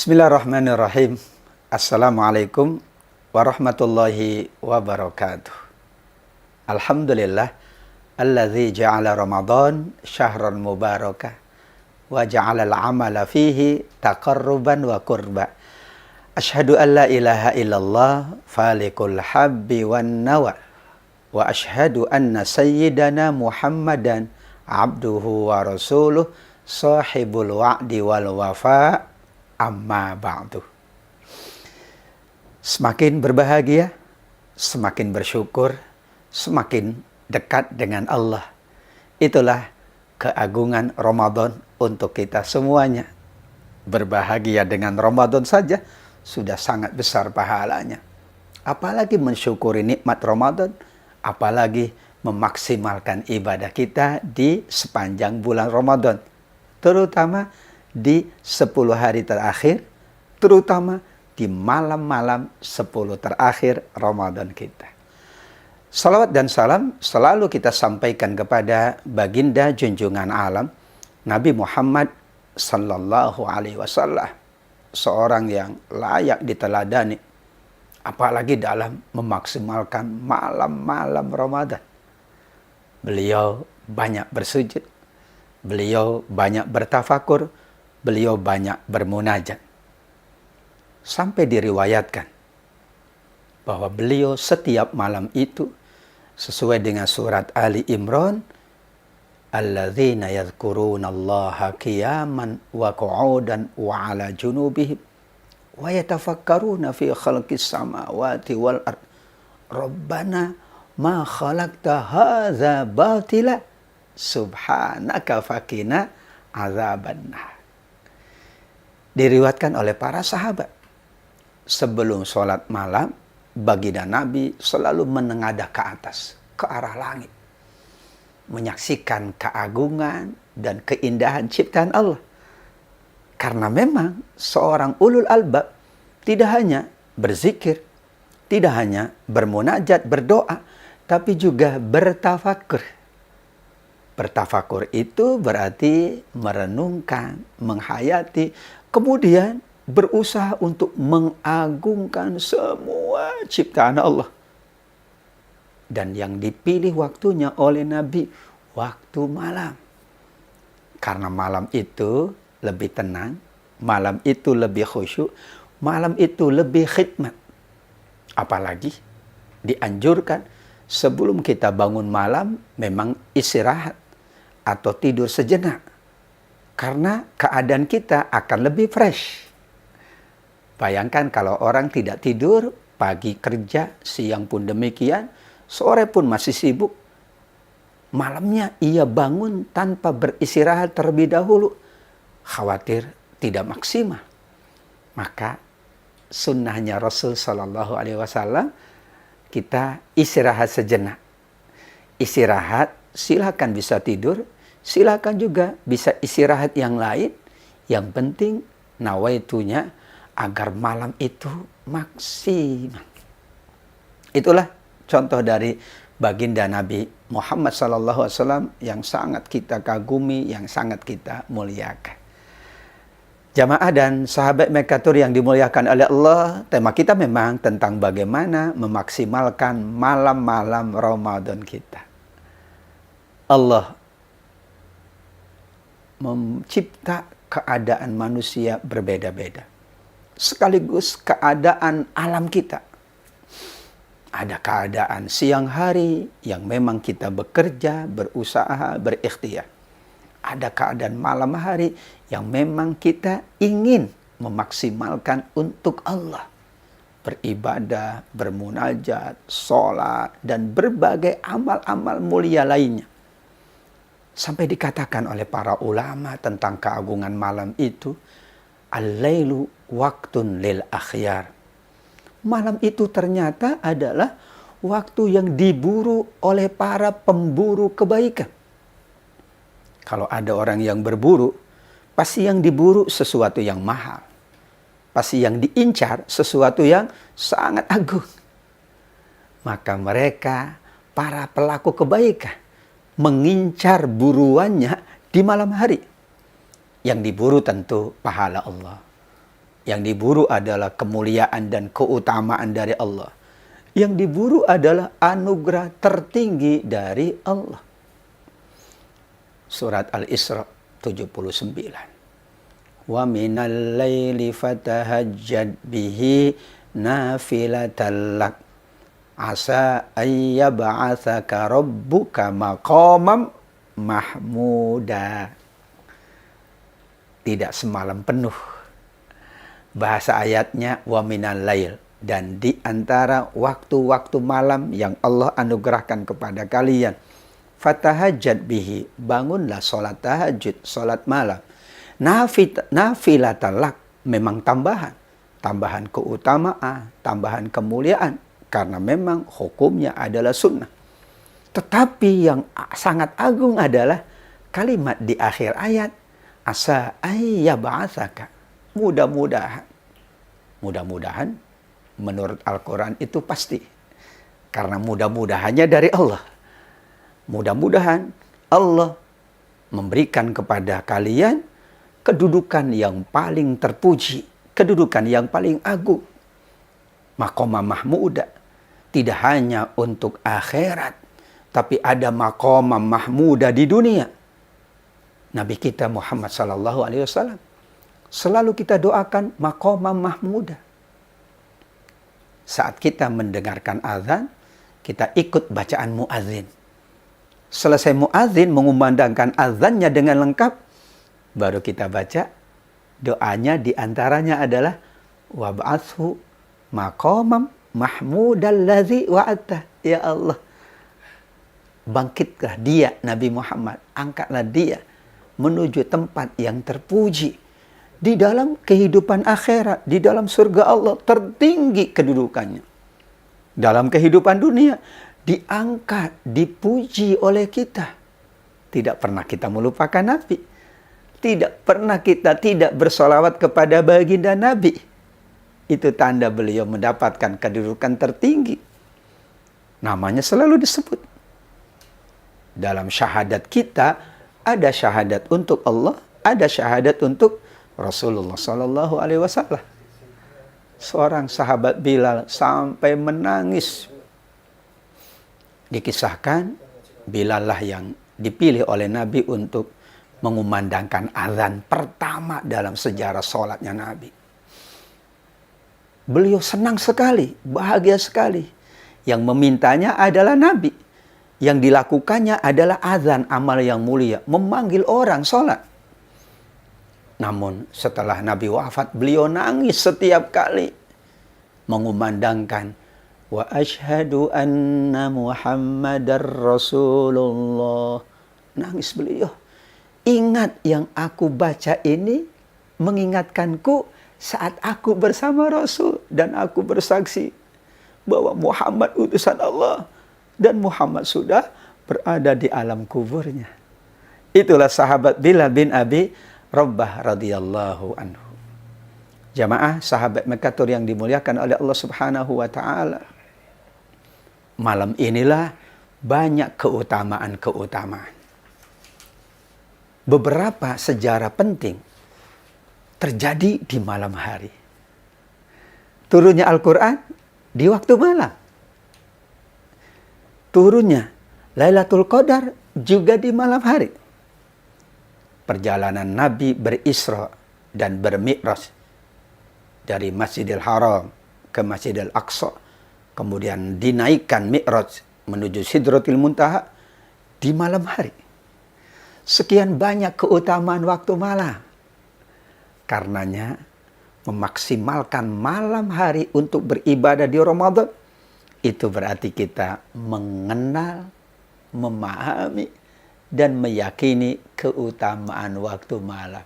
Bismillahirrahmanirrahim. Assalamualaikum warahmatullahi wabarakatuh. Alhamdulillah alladzi ja'ala Ramadan syahran mubarakah wa ja'ala al-amala fihi taqarruban wa qurba. Asyhadu an la ilaha illallah falikul habbi wan nawa wa asyhadu anna sayyidana Muhammadan abduhu wa rasuluh sahibul wa'di wal wafa. Amma ba'du. Semakin berbahagia, semakin bersyukur, semakin dekat dengan Allah. Itulah keagungan Ramadan untuk kita semuanya. Berbahagia dengan Ramadan saja sudah sangat besar pahalanya. Apalagi mensyukuri nikmat Ramadan, apalagi memaksimalkan ibadah kita di sepanjang bulan Ramadan. Terutama di 10 hari terakhir, terutama di malam-malam 10 terakhir Ramadan kita. Salawat dan salam selalu kita sampaikan kepada baginda junjungan alam, Nabi Muhammad sallallahu alaihi wasallam, seorang yang layak diteladani, apalagi dalam memaksimalkan malam-malam Ramadan. Beliau banyak bersujud, beliau banyak bertafakur, beliau banyak bermunajat. Sampai diriwayatkan bahwa beliau setiap malam itu sesuai dengan surat Ali Imran, alladzina yadhkurunallaha qiyaman wa qu'udan wa 'ala junubihim wa yatafakkaruna fi khalqis samawati wal ard. Rabbana ma khalaqta hadza batila subhanaka faqina azabannar. Diriwayatkan oleh para sahabat, sebelum sholat malam, baginda Nabi selalu menengadah ke atas, ke arah langit, menyaksikan keagungan dan keindahan ciptaan Allah. Karena memang seorang ulul albab tidak hanya berzikir, tidak hanya bermunajat, berdoa, tapi juga bertafakur. Bertafakur itu berarti merenungkan, menghayati, kemudian berusaha untuk mengagungkan semua ciptaan Allah. Dan yang dipilih waktunya oleh Nabi, waktu malam. Karena malam itu lebih tenang, malam itu lebih khusyuk, malam itu lebih khidmat. Apalagi dianjurkan sebelum kita bangun malam memang istirahat atau tidur sejenak. Karena keadaan kita akan lebih fresh. Bayangkan kalau orang tidak tidur, pagi kerja, siang pun demikian, sore pun masih sibuk. Malamnya ia bangun tanpa beristirahat terlebih dahulu. Khawatir tidak maksimal. Maka sunnahnya Rasul Sallallahu Alaihi Wasallam, kita istirahat sejenak. Istirahat, silakan bisa tidur, silakan juga bisa istirahat yang lain. Yang penting nawaitunya agar malam itu maksimal. Itulah contoh dari baginda Nabi Muhammad SAW yang sangat kita kagumi, yang sangat kita muliakan. Jamaah dan sahabat Mekatur yang dimuliakan oleh Allah, tema kita memang tentang bagaimana memaksimalkan malam-malam Ramadan kita. Allah mencipta keadaan manusia berbeda-beda. Sekaligus keadaan alam kita. Ada keadaan siang hari yang memang kita bekerja, berusaha, berikhtiar. Ada keadaan malam hari yang memang kita ingin memaksimalkan untuk Allah. Beribadah, bermunajat, sholat, dan berbagai amal-amal mulia lainnya. Sampai dikatakan oleh para ulama tentang keagungan malam itu, al-lailu waktun lil akhyar. Malam itu ternyata adalah waktu yang diburu oleh para pemburu kebaikan. Kalau ada orang yang berburu, pasti yang diburu sesuatu yang mahal. Pasti yang diincar sesuatu yang sangat agung. Maka mereka, para pelaku kebaikan, mengincar buruannya di malam hari. Yang diburu tentu pahala Allah. Yang diburu adalah kemuliaan dan keutamaan dari Allah. Yang diburu adalah anugerah tertinggi dari Allah. Surat Al-Isra 79. Wa minal laili fatahajjad bihi nafilatan lak asa ayyab'atsaka rabbuka maqamam mahmuda. Tidak semalam penuh. Bahasa ayatnya wa minal lail, dan di antara waktu-waktu malam yang Allah anugerahkan kepada kalian, fatahajjad bihi, bangunlah salat tahajud, salat malam. Nafilatan lak, memang tambahan keutamaan, tambahan kemuliaan, karena memang hukumnya adalah sunnah. Tetapi yang sangat agung adalah kalimat di akhir ayat, asa ayyab'atsaka. Mudah-mudahan menurut Al-Quran itu pasti. Karena mudah-mudahannya dari Allah. Mudah-mudahan Allah memberikan kepada kalian kedudukan yang paling terpuji, kedudukan yang paling agung. Maqamah mahmuda. Tidak hanya untuk akhirat, tapi ada maqamah mahmuda di dunia. Nabi kita Muhammad SAW selalu kita doakan maqamah mahmuda. Saat kita mendengarkan azan, kita ikut bacaan muadzin. Selesai muadzin mengumandangkan azannya dengan lengkap, baru kita baca doanya, diantaranya adalah wab'athu maqamam mahmudal ladzi wa'adta. Ya Allah, bangkitlah dia, Nabi Muhammad, angkatlah dia menuju tempat yang terpuji di dalam kehidupan akhirat, di dalam surga Allah, tertinggi kedudukannya. Dalam kehidupan dunia, diangkat, dipuji oleh kita. Tidak pernah kita melupakan Nabi. Tidak pernah kita tidak bersolawat kepada baginda Nabi. Itu tanda beliau mendapatkan kedudukan tertinggi. Namanya selalu disebut. Dalam syahadat kita, ada syahadat untuk Allah, ada syahadat untuk Rasulullah Sallallahu Alaihi Wasallam. Seorang sahabat Bilal sampai menangis. Dikisahkan Bilal lah yang dipilih oleh Nabi untuk mengumandangkan azan pertama dalam sejarah sholatnya Nabi. Beliau senang sekali, bahagia sekali. Yang memintanya adalah Nabi. Yang dilakukannya adalah azan, amal yang mulia, memanggil orang sholat. Namun setelah Nabi wafat, beliau nangis setiap kali mengumandangkan wa asyhadu anna Muhammadar Rasulullah. Nangis beliau. Ingat yang aku baca ini mengingatkanku saat aku bersama Rasul, dan aku bersaksi bahwa Muhammad utusan Allah dan Muhammad sudah berada di alam kuburnya. Itulah sahabat Bilal bin Abi Rabbah radhiyallahu anhu. Jamaah sahabat Mekatur yang dimuliakan oleh Allah Subhanahu wa taala. Malam inilah banyak keutamaan-keutamaan. Beberapa sejarah penting terjadi di malam hari. Turunnya Al-Quran di waktu malam. Turunnya Lailatul Qadar juga di malam hari. Perjalanan Nabi berisra dan bermi'raj dari Masjidil Haram ke Masjidil Aqsa, kemudian dinaikkan mi'raj menuju Sidratul Muntaha di malam hari. Sekian banyak keutamaan waktu malam. Karenanya memaksimalkan malam hari untuk beribadah di Ramadan, itu berarti kita mengenal, memahami, dan meyakini keutamaan waktu malam.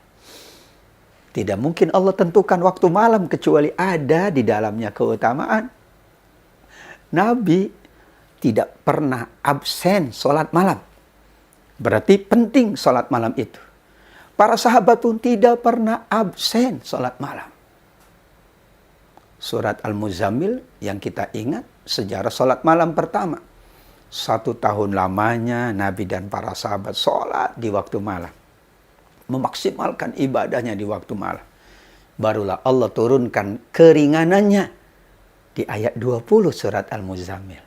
Tidak mungkin Allah tentukan waktu malam kecuali ada di dalamnya keutamaan. Nabi tidak pernah absen sholat malam. Berarti penting sholat malam itu. Para sahabat pun tidak pernah absen sholat malam. Surat Al-Muzammil yang kita ingat, sejarah sholat malam pertama. 1 tahun lamanya Nabi dan para sahabat sholat di waktu malam. Memaksimalkan ibadahnya di waktu malam. barulah Allah turunkan keringanannya di ayat 20 surat Al-Muzammil.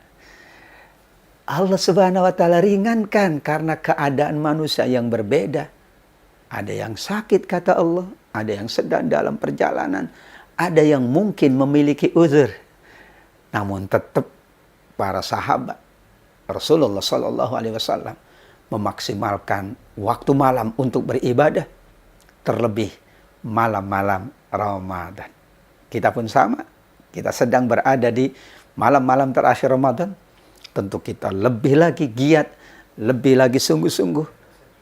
Allah Subhanahu wa taala ringankan karena keadaan manusia yang berbeda. Ada yang sakit kata Allah, ada yang sedang dalam perjalanan, ada yang mungkin memiliki uzur. Namun tetap para sahabat Rasulullah Shallallahu Alaihi Wasallam memaksimalkan waktu malam untuk beribadah, terlebih malam-malam Ramadan. Kita pun sama, kita sedang berada di malam-malam terakhir Ramadan. Tentu kita lebih lagi giat, lebih lagi sungguh-sungguh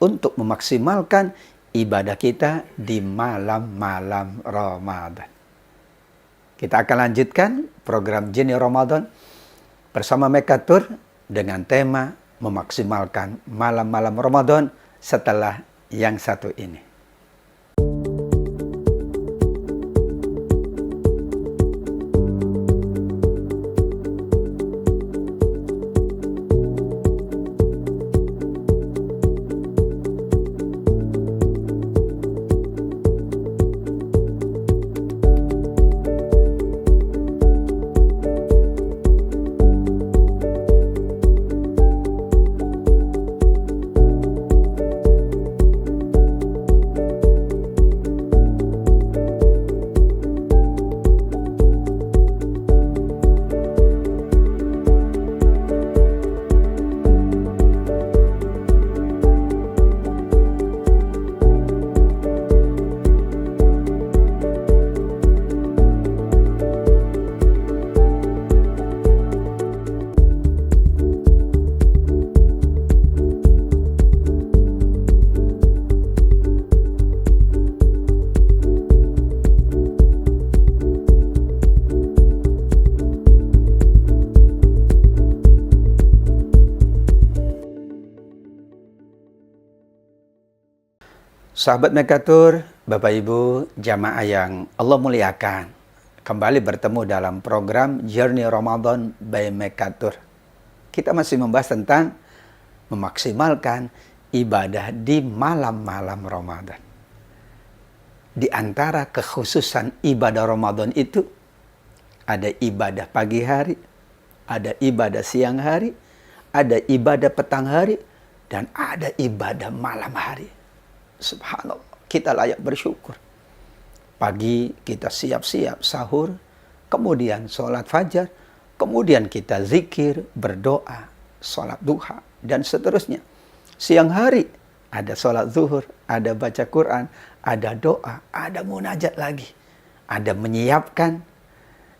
untuk memaksimalkan ibadah kita di malam-malam Ramadan. Kita akan lanjutkan program Jini Ramadan bersama Mekatur dengan tema memaksimalkan malam-malam Ramadan setelah yang satu ini. Sahabat Mekatur, Bapak Ibu, jamaah yang Allah muliakan, kembali bertemu dalam program Journey Ramadan by Mekatur. Kita masih membahas tentang memaksimalkan ibadah di malam-malam Ramadan. Di antara kekhususan ibadah Ramadan itu, ada ibadah pagi hari, ada ibadah siang hari, ada ibadah petang hari, dan ada ibadah malam hari. Subhanallah, kita layak bersyukur. Pagi kita siap-siap sahur, kemudian sholat fajar, kemudian kita zikir, berdoa, sholat duha, dan seterusnya. Siang hari ada sholat zuhur, ada baca Quran, ada doa, ada munajat lagi. Ada menyiapkan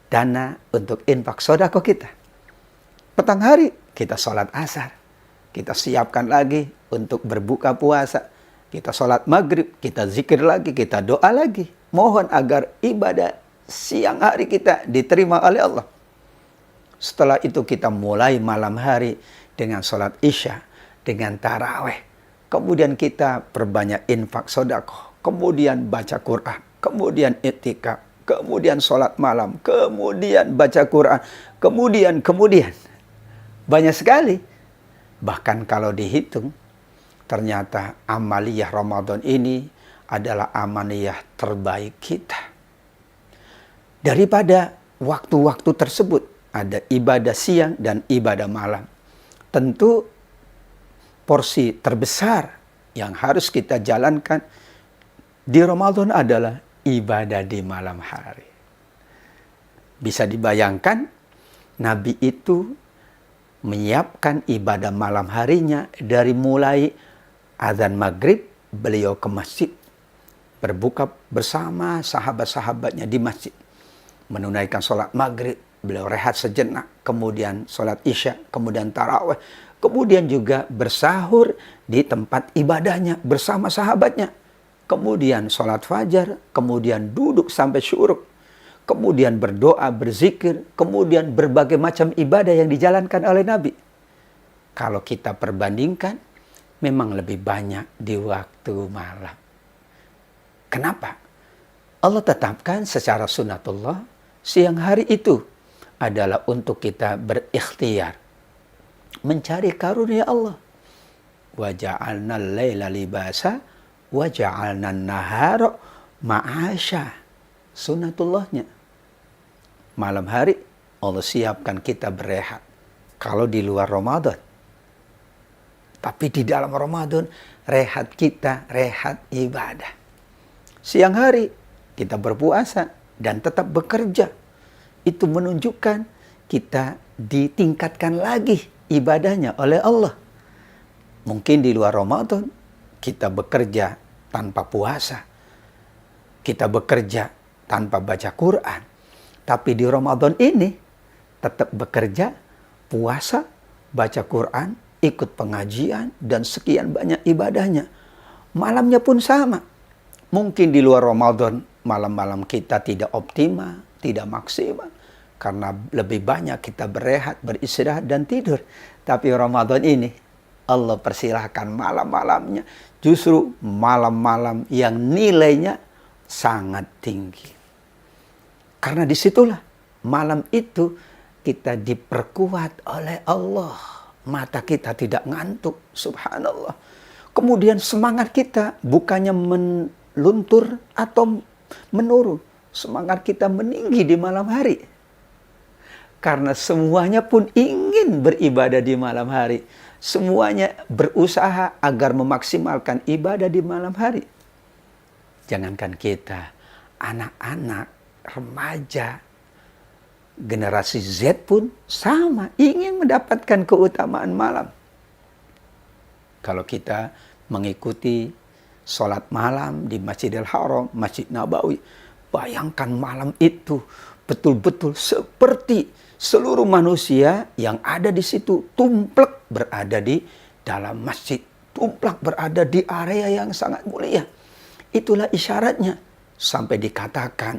dana untuk infak sodako kita. Petang hari kita sholat asar, kita siapkan lagi untuk berbuka puasa. Kita sholat maghrib, kita zikir lagi, kita doa lagi. Mohon agar ibadah siang hari kita diterima oleh Allah. Setelah itu kita mulai malam hari dengan sholat isya, dengan taraweh. Kemudian kita perbanyak infak sodako. Kemudian baca Quran. Kemudian i'tikaf. Kemudian sholat malam. Kemudian baca Quran. Kemudian. Banyak sekali. Bahkan kalau dihitung, ternyata amaliyah Ramadan ini adalah amaliyah terbaik kita. Daripada waktu-waktu tersebut, ada ibadah siang dan ibadah malam. Tentu porsi terbesar yang harus kita jalankan di Ramadan adalah ibadah di malam hari. Bisa dibayangkan, Nabi itu menyiapkan ibadah malam harinya dari mulai azan maghrib, beliau ke masjid, berbuka bersama sahabat-sahabatnya di masjid. Menunaikan sholat maghrib, beliau rehat sejenak, kemudian sholat isya, kemudian tarawih, kemudian juga bersahur di tempat ibadahnya bersama sahabatnya. Kemudian sholat fajar, kemudian duduk sampai syuruk, kemudian berdoa, berzikir, kemudian berbagai macam ibadah yang dijalankan oleh Nabi. Kalau kita perbandingkan, memang lebih banyak di waktu malam. Kenapa? Allah tetapkan secara sunatullah, siang hari itu adalah untuk kita berikhtiar, mencari karunia Allah. Wa ja'alna al-laila libasa, wa ja'alna an-nahara ma'asha. Sunnatullahnya. Malam hari Allah siapkan kita berehat. Kalau di luar Ramadan. Tapi di dalam Ramadan, rehat kita, rehat ibadah. Siang hari, kita berpuasa dan tetap bekerja. Itu menunjukkan kita ditingkatkan lagi ibadahnya oleh Allah. Mungkin di luar Ramadan, kita bekerja tanpa puasa. Kita bekerja tanpa baca Quran. Tapi di Ramadan ini, tetap bekerja, puasa, baca Quran, ikut pengajian, dan sekian banyak ibadahnya. Malamnya pun sama. Mungkin di luar Ramadan, malam-malam kita tidak optimal, tidak maksimal. Karena lebih banyak kita berehat, beristirahat, dan tidur. Tapi Ramadan ini, Allah persilahkan malam-malamnya. Justru malam-malam yang nilainya sangat tinggi. Karena disitulah malam itu kita diperkuat oleh Allah. Mata kita tidak ngantuk, subhanallah. Kemudian semangat kita bukannya meluntur atau menurun. Semangat kita meninggi di malam hari. Karena semuanya pun ingin beribadah di malam hari. Semuanya berusaha agar memaksimalkan ibadah di malam hari. Jangankan kita, anak-anak, remaja, generasi Z pun sama, ingin mendapatkan keutamaan malam. Kalau kita mengikuti sholat malam di Masjidil Haram, Masjid Nabawi, bayangkan malam itu betul-betul seperti seluruh manusia yang ada di situ tumplek berada di dalam masjid, tumplek berada di area yang sangat mulia. Itulah isyaratnya sampai dikatakan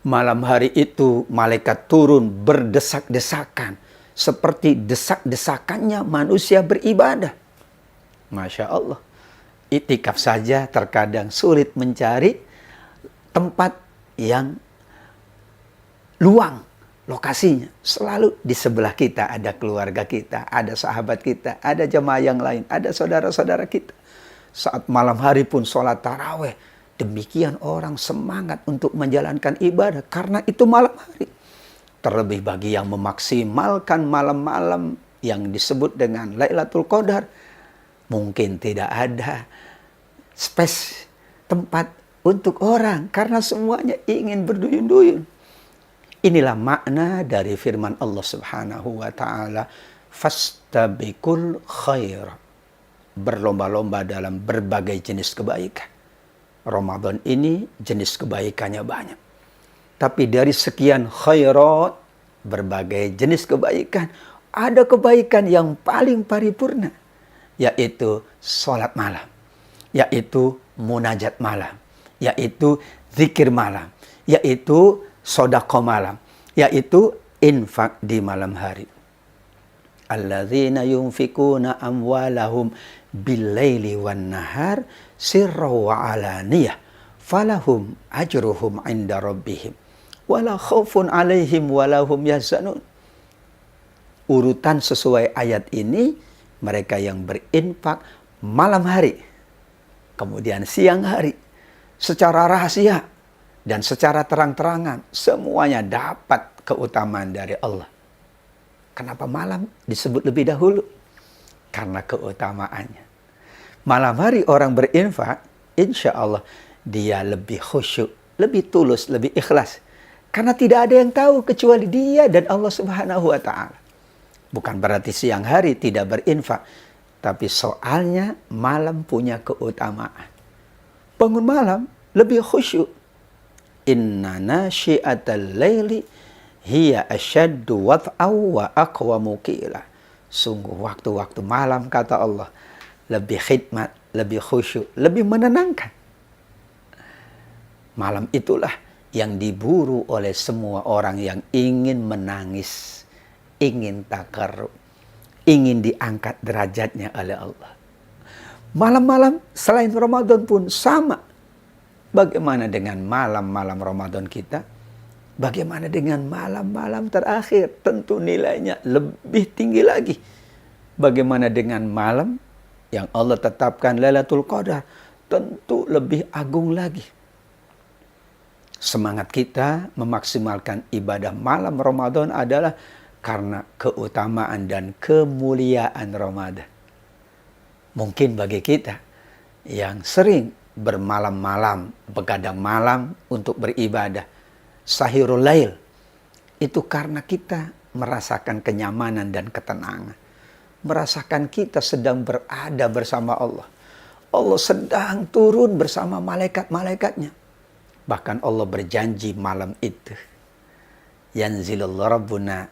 malam hari itu malaikat turun berdesak-desakan seperti desak-desakannya manusia beribadah. Masya Allah. Iktikaf saja terkadang sulit mencari tempat yang luang lokasinya. Selalu di sebelah kita ada keluarga kita, ada sahabat kita, ada jemaah yang lain, ada saudara-saudara kita. Saat malam hari pun sholat taraweh. Demikian orang semangat untuk menjalankan ibadah karena itu malam hari. Terlebih bagi yang memaksimalkan malam-malam yang disebut dengan Lailatul Qadar, mungkin tidak ada space tempat untuk orang karena semuanya ingin berduyun-duyun. Inilah makna dari firman Allah Subhanahu wa taala, fastabiqul khair. Berlomba-lomba dalam berbagai jenis kebaikan. Ramadan ini jenis kebaikannya banyak. Tapi dari sekian khairat, berbagai jenis kebaikan, ada kebaikan yang paling paripurna, yaitu sholat malam, yaitu munajat malam, yaitu zikir malam, yaitu sedekah malam, yaitu infak di malam hari. Alladzina yunfikuna amwalahum bil-laili wan-nahar sirra wa alaniyah falahum ajruhum 'inda rabbihim wala khaufun 'alaihim wala hum yahzanun. Urutan sesuai ayat ini, mereka yang berinfak malam hari, kemudian siang hari, secara rahasia dan secara terang-terangan, semuanya dapat keutamaan dari Allah. Kenapa malam disebut lebih dahulu? Karena keutamaannya. Malam hari orang berinfak, insya Allah dia lebih khusyuk, lebih tulus, lebih ikhlas. Karena tidak ada yang tahu kecuali dia dan Allah Subhanahu wa ta'ala. Bukan berarti siang hari tidak berinfak. Tapi soalnya malam punya keutamaan. Bangun malam lebih khusyuk. Inna nasyi'atal laili hiya asyaddu wat'aw wa aqwamu qila. Sungguh waktu-waktu malam, kata Allah, lebih khidmat, lebih khusyuk, lebih menenangkan. Malam itulah yang diburu oleh semua orang yang ingin menangis, ingin takarrub, ingin diangkat derajatnya oleh Allah. Malam-malam selain Ramadan pun sama. Bagaimana dengan malam-malam Ramadan kita? Bagaimana dengan malam-malam terakhir? Tentu nilainya lebih tinggi lagi. Bagaimana dengan malam yang Allah tetapkan Lailatul Qadar? Tentu lebih agung lagi. Semangat kita memaksimalkan ibadah malam Ramadan adalah karena keutamaan dan kemuliaan Ramadan. Mungkin bagi kita yang sering bermalam-malam, begadang malam untuk beribadah, sahirul lail, itu karena kita merasakan kenyamanan dan ketenangan. Merasakan kita sedang berada bersama Allah. Allah sedang turun bersama malaikat-malaikatnya. Bahkan Allah berjanji malam itu, yanzilul rabbuna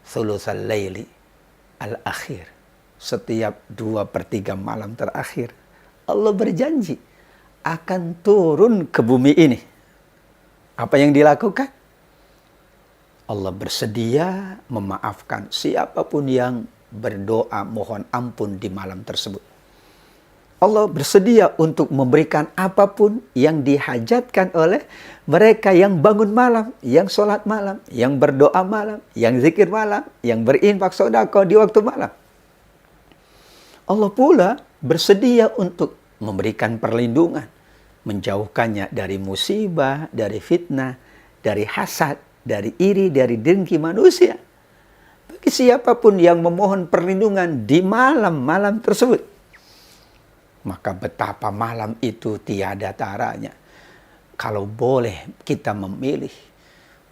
thulutsal laili al-akhir. Setiap 2/3 malam terakhir, Allah berjanji akan turun ke bumi ini. Apa yang dilakukan? Allah bersedia memaafkan siapapun yang berdoa mohon ampun di malam tersebut. Allah bersedia untuk memberikan apapun yang dihajatkan oleh mereka yang bangun malam, yang sholat malam, yang berdoa malam, yang zikir malam, yang berinfak sedekah di waktu malam. Allah pula bersedia untuk memberikan perlindungan, menjauhkannya dari musibah, dari fitnah, dari hasad, dari iri, dari dengki manusia. Bagi siapapun yang memohon perlindungan di malam-malam tersebut, maka betapa malam itu tiada taranya. Kalau boleh kita memilih,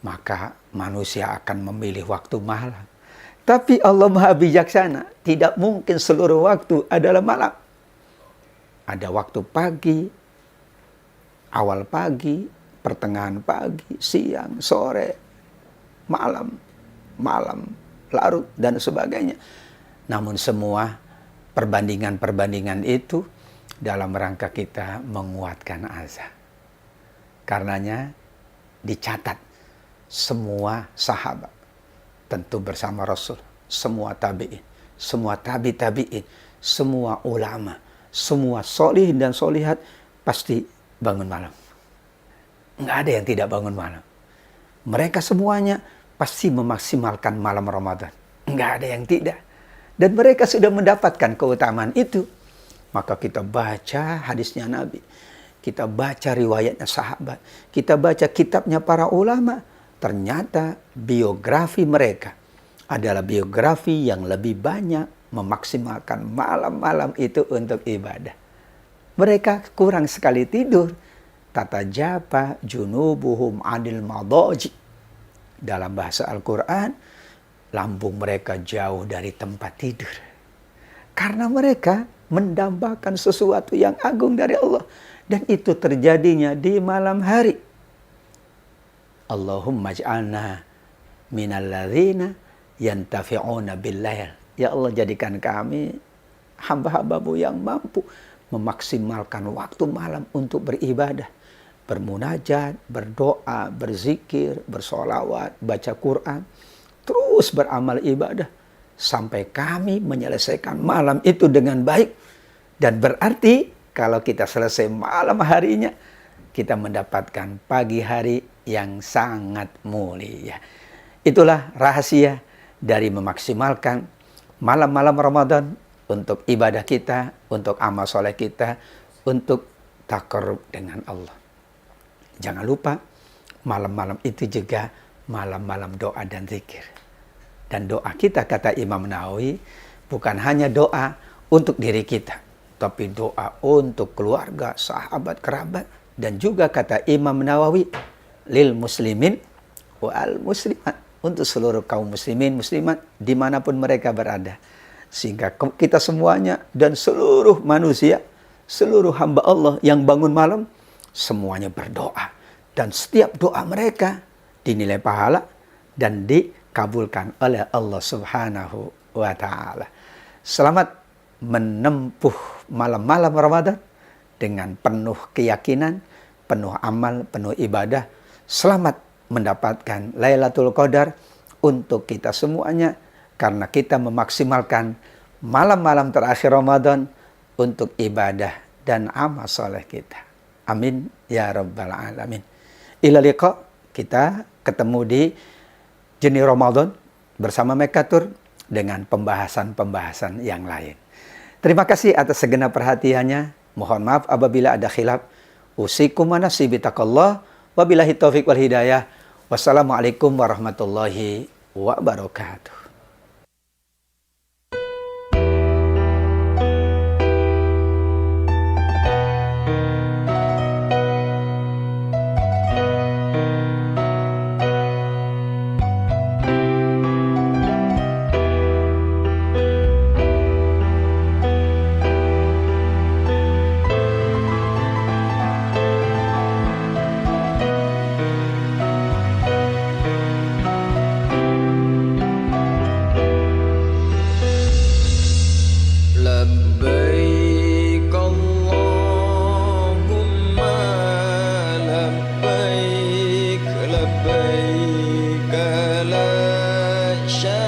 maka manusia akan memilih waktu malam. Tapi Allah Maha Bijaksana, tidak mungkin seluruh waktu adalah malam. Ada waktu pagi, awal pagi, pertengahan pagi, siang, sore, malam, larut, dan sebagainya. Namun semua perbandingan-perbandingan itu dalam rangka kita menguatkan azan. Karenanya dicatat semua sahabat, tentu bersama Rasul, semua tabi'in, semua tabi'in, semua ulama, semua solihin dan solihat pasti bangun malam. Nggak ada yang tidak bangun malam. Mereka semuanya pasti memaksimalkan malam Ramadan. Nggak ada yang tidak. Dan mereka sudah mendapatkan keutamaan itu. Maka kita baca hadisnya Nabi. Kita baca riwayatnya sahabat. Kita baca kitabnya para ulama. Ternyata biografi mereka adalah biografi yang lebih banyak memaksimalkan malam-malam itu untuk ibadah. Mereka kurang sekali tidur. Tatajapa junubuhum anil madaji. Dalam bahasa Al-Quran, lambung mereka jauh dari tempat tidur. Karena mereka mendambakan sesuatu yang agung dari Allah. Dan itu terjadinya di malam hari. Allahumma ij'alna minal ladzina yantafi'una bil-lail. Ya Allah, jadikan kami hamba-hambamu yang mampu memaksimalkan waktu malam untuk beribadah. Bermunajat, berdoa, berzikir, bersolawat, baca Quran. Terus beramal ibadah. Sampai kami menyelesaikan malam itu dengan baik. Dan berarti kalau kita selesai malam harinya, kita mendapatkan pagi hari yang sangat mulia. Itulah rahasia dari memaksimalkan malam-malam Ramadan untuk ibadah kita, untuk amal soleh kita, untuk taqarrub dengan Allah. Jangan lupa, malam-malam itu juga malam-malam doa dan zikir. Dan doa kita, kata Imam Nawawi, bukan hanya doa untuk diri kita, tapi doa untuk keluarga, sahabat, kerabat. Dan juga kata Imam Nawawi, lil muslimin wal muslimat, untuk seluruh kaum muslimin, muslimat, dimanapun mereka berada. Sehingga kita semuanya dan seluruh manusia, seluruh hamba Allah yang bangun malam, semuanya berdoa. Dan setiap doa mereka dinilai pahala dan dikabulkan oleh Allah Subhanahu wa Ta'ala. Selamat menempuh malam-malam Ramadan dengan penuh keyakinan, penuh amal, penuh ibadah. Selamat mendapatkan Lailatul Qadar untuk kita semuanya, karena kita memaksimalkan malam-malam terakhir Ramadan untuk ibadah dan amal soleh kita. Amin ya rabbal alamin. Ila liqa, kita ketemu di Jeni Ramadan bersama Mekatur dengan pembahasan-pembahasan yang lain. Terima kasih atas segenap perhatiannya. Mohon maaf apabila ada khilaf. Usikum wa nafsi bitaqallah. Wabillahi taufik wal hidayah. Wassalamualaikum warahmatullahi wabarakatuh. لبيك اللهم لبيك لبيك لا شريك